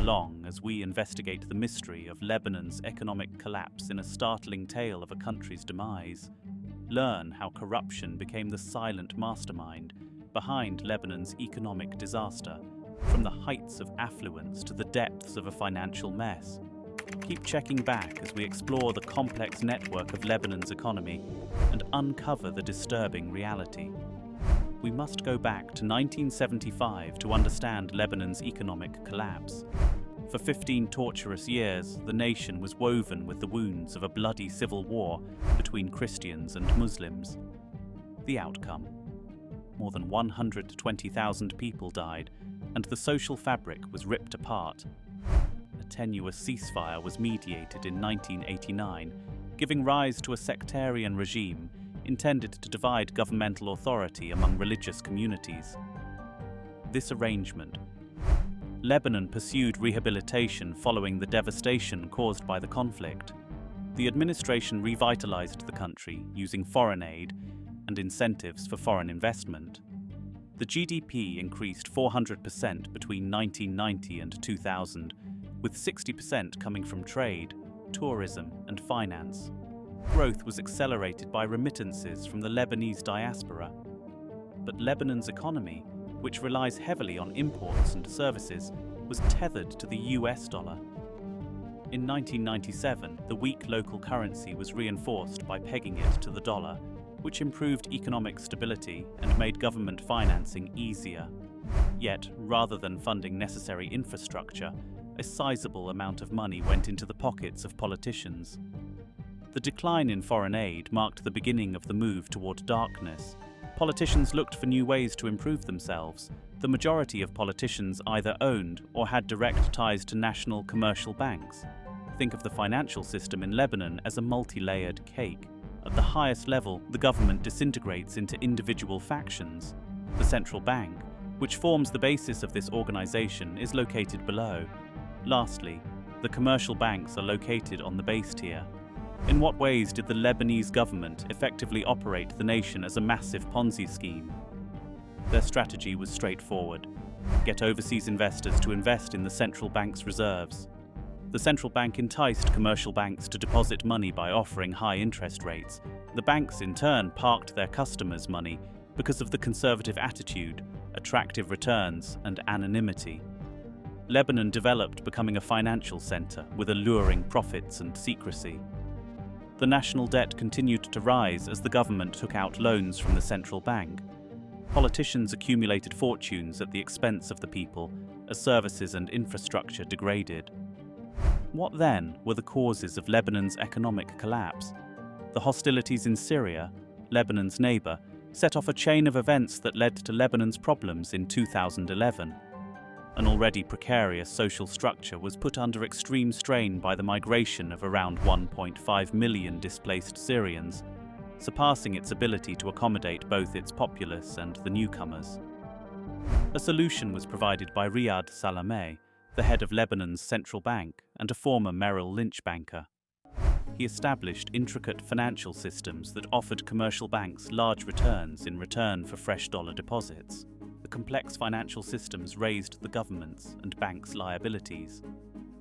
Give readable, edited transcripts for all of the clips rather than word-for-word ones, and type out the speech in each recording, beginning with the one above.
along as we investigate the mystery of Lebanon's economic collapse in a startling tale of a country's demise. Learn how corruption became the silent mastermind behind Lebanon's economic disaster, from the heights of affluence to the depths of a financial mess. Keep checking back as we explore the complex network of Lebanon's economy and uncover the disturbing reality. We must go back to 1975 to understand Lebanon's economic collapse. For 15 torturous years, the nation was woven with the wounds of a bloody civil war between Christians and Muslims. The outcome: more than 120,000 people died, and the social fabric was ripped apart. A tenuous ceasefire was mediated in 1989, giving rise to a sectarian regime intended to divide governmental authority among religious communities. This arrangement: Lebanon pursued rehabilitation following the devastation caused by the conflict. The administration revitalized the country using foreign aid and incentives for foreign investment. The GDP increased 400% between 1990 and 2000, with 60% coming from trade, tourism, and finance. Growth was accelerated by remittances from the Lebanese diaspora. But Lebanon's economy, which relies heavily on imports and services, was tethered to the US dollar. In 1997, the weak local currency was reinforced by pegging it to the dollar, which improved economic stability and made government financing easier. Yet, rather than funding necessary infrastructure, a sizable amount of money went into the pockets of politicians. The decline in foreign aid marked the beginning of the move toward darkness. Politicians looked for new ways to improve themselves. The majority of politicians either owned or had direct ties to national commercial banks. Think of the financial system in Lebanon as a multi-layered cake. At the highest level, the government disintegrates into individual factions. The central bank, which forms the basis of this organization, is located below. Lastly, the commercial banks are located on the base tier. In what ways did the Lebanese government effectively operate the nation as a massive Ponzi scheme? Their strategy was straightforward: get overseas investors to invest in the central bank's reserves. The central bank enticed commercial banks to deposit money by offering high interest rates. The banks, in turn, parked their customers' money because of the conservative attitude, attractive returns, and anonymity. Lebanon developed, becoming a financial center with alluring profits and secrecy. The national debt continued to rise as the government took out loans from the central bank. Politicians accumulated fortunes at the expense of the people as services and infrastructure degraded. What then were the causes of Lebanon's economic collapse? The hostilities in Syria, Lebanon's neighbor, set off a chain of events that led to Lebanon's problems in 2011. An already precarious social structure was put under extreme strain by the migration of around 1.5 million displaced Syrians, surpassing its ability to accommodate both its populace and the newcomers. A solution was provided by Riyad Salameh, the head of Lebanon's central bank and a former Merrill Lynch banker. He established intricate financial systems that offered commercial banks large returns in return for fresh dollar deposits. The complex financial systems raised the government's and banks' liabilities.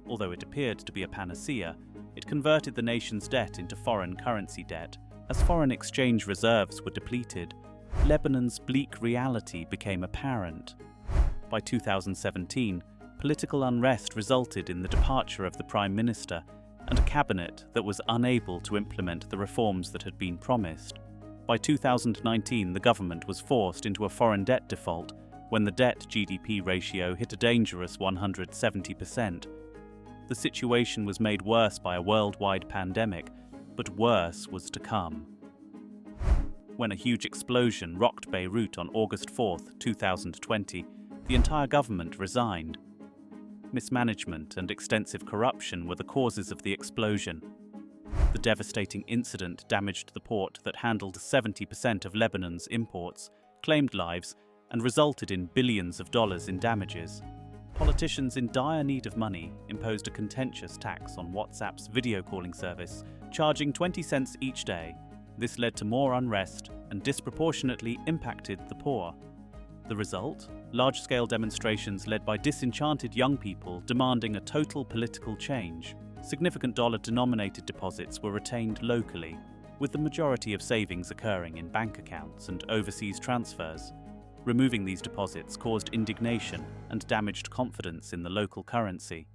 Although it appeared to be a panacea, it converted the nation's debt into foreign currency debt. As foreign exchange reserves were depleted, Lebanon's bleak reality became apparent. By 2017, political unrest resulted in the departure of the Prime Minister and a cabinet that was unable to implement the reforms that had been promised. By 2019, the government was forced into a foreign debt default when the debt-GDP ratio hit a dangerous 170%. The situation was made worse by a worldwide pandemic, but worse was to come. When a huge explosion rocked Beirut on August 4, 2020, the entire government resigned. Mismanagement and extensive corruption were the causes of the explosion. The devastating incident damaged the port that handled 70% of Lebanon's imports, claimed lives, and resulted in billions of dollars in damages. Politicians in dire need of money imposed a contentious tax on WhatsApp's video calling service, charging 20 cents each day. This led to more unrest and disproportionately impacted the poor. The result? Large-scale demonstrations led by disenchanted young people demanding a total political change. Significant dollar-denominated deposits were retained locally, with the majority of savings occurring in bank accounts and overseas transfers. Removing these deposits caused indignation and damaged confidence in the local currency.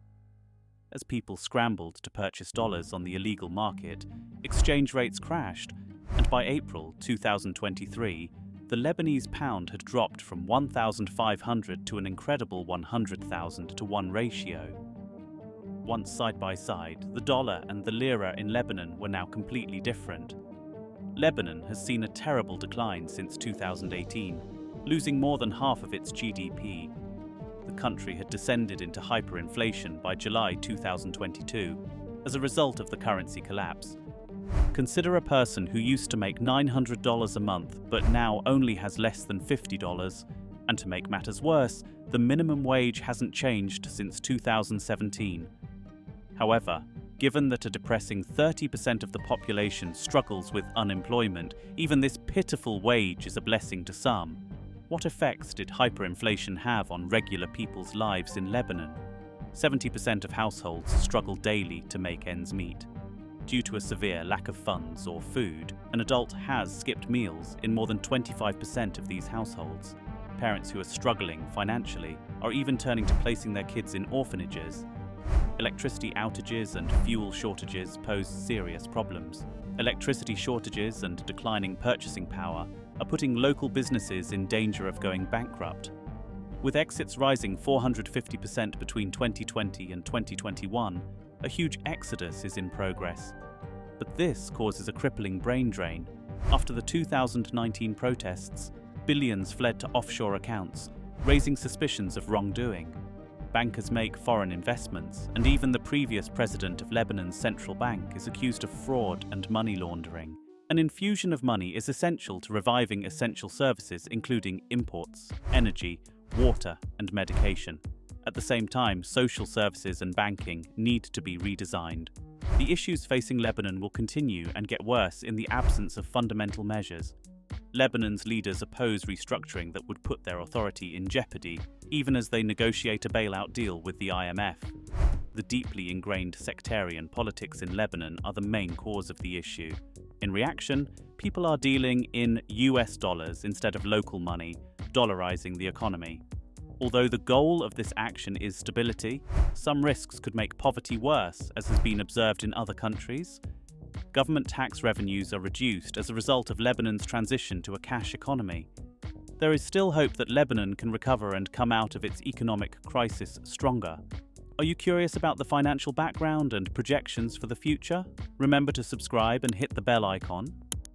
As people scrambled to purchase dollars on the illegal market, exchange rates crashed, and by April 2023, the Lebanese pound had dropped from 1,500 to an incredible 100,000 to 1 ratio. Once side by side, the dollar and the lira in Lebanon were now completely different. Lebanon has seen a terrible decline since 2018, losing more than half of its GDP. The country had descended into hyperinflation by July 2022 as a result of the currency collapse. Consider a person who used to make $900 a month but now only has less than $50, and to make matters worse, the minimum wage hasn't changed since 2017. However, given that a depressing 30% of the population struggles with unemployment, even this pitiful wage is a blessing to some. What effects did hyperinflation have on regular people's lives in Lebanon? 70% of households struggle daily to make ends meet. Due to a severe lack of funds or food, an adult has skipped meals in more than 25% of these households. Parents who are struggling financially are even turning to placing their kids in orphanages. Electricity outages and fuel shortages pose serious problems. Electricity shortages and declining purchasing power are putting local businesses in danger of going bankrupt. With exits rising 450% between 2020 and 2021, a huge exodus is in progress. But this causes a crippling brain drain. After the 2019 protests, billions fled to offshore accounts, raising suspicions of wrongdoing. Bankers make foreign investments, and even the previous president of Lebanon's central bank is accused of fraud and money laundering. An infusion of money is essential to reviving essential services including imports, energy, water, and medication. At the same time, social services and banking need to be redesigned. The issues facing Lebanon will continue and get worse in the absence of fundamental measures. Lebanon's leaders oppose restructuring that would put their authority in jeopardy, even as they negotiate a bailout deal with the IMF. The deeply ingrained sectarian politics in Lebanon are the main cause of the issue. In reaction, people are dealing in US dollars instead of local money, dollarizing the economy. Although the goal of this action is stability, some risks could make poverty worse, as has been observed in other countries. Government tax revenues are reduced as a result of Lebanon's transition to a cash economy. There is still hope that Lebanon can recover and come out of its economic crisis stronger. Are you curious about the financial background and projections for the future? Remember to subscribe and hit the bell icon.